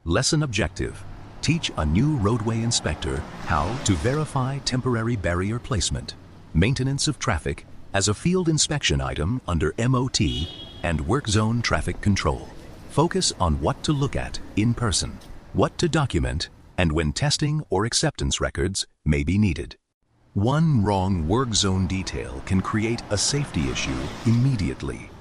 Lesson objective: teach a new roadway inspector how to verify temporary barrier placement, maintenance of traffic as a field inspection item under MOT, and work zone traffic control. Focus on what to look at in person, what to document, and when testing or acceptance records may be needed. One wrong work zone detail can create a safety issue immediately.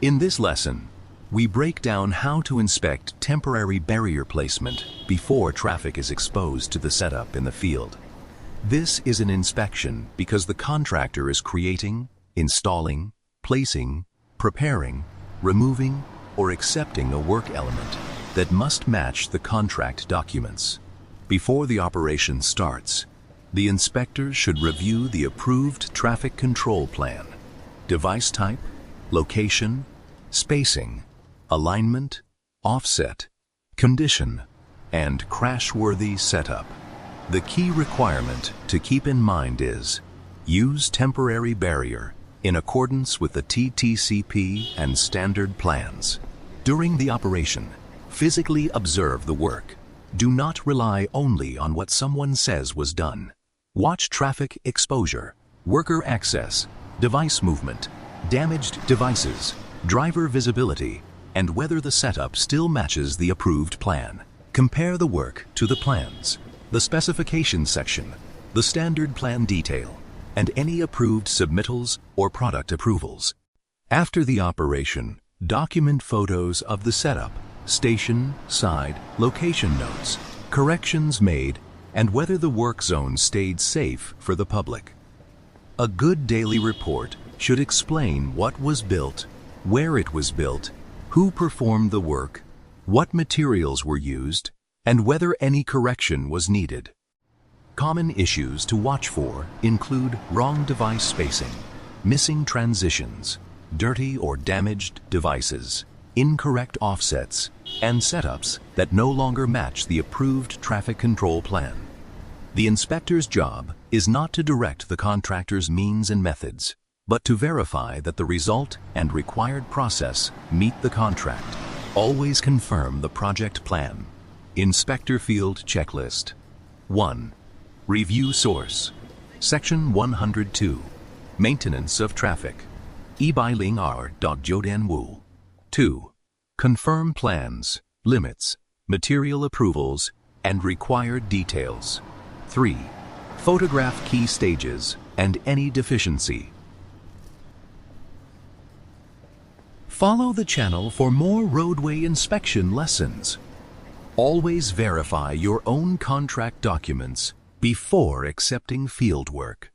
In this lesson, we break down how to inspect temporary barrier placement before traffic is exposed to the setup in the field. This is an inspection because the contractor is creating, installing, placing, preparing, removing, or accepting a work element that must match the contract documents. Before the operation starts, the inspector should review the approved traffic control plan, device type, location, spacing, alignment, offset, condition, and crashworthy setup. The key requirement to keep in mind is use temporary barrier in accordance with the TTCP and Standard Plans. During the operation, physically observe the work. Do not rely only on what someone says was done. Watch traffic exposure, worker access, device movement, damaged devices, driver visibility, and whether the setup still matches the approved plan. Compare the work to the plans, the specification section, the standard plan detail, and any approved submittals or product approvals. After the operation, document photos of the setup, station, side, location notes, corrections made, and whether the work zone stayed safe for the public. A good daily report should explain what was built, where it was built, who performed the work, what materials were used, and whether any correction was needed. Common issues to watch for include wrong device spacing, missing transitions, dirty or damaged devices, incorrect offsets, and setups that no longer match the approved traffic control plan. The inspector's job is not to direct the contractor's means and methods, but to verify that the result and required process meet the contract. Always confirm the project plan. Inspector Field Checklist. 1. Review Source. Section 102. Maintenance of Traffic. Ibailing R.Jodanwu. 2. Confirm plans, limits, material approvals, and required details. 3. Photograph key stages and any deficiency. Follow the channel for more roadway inspection lessons. Always verify your own contract documents before accepting field work.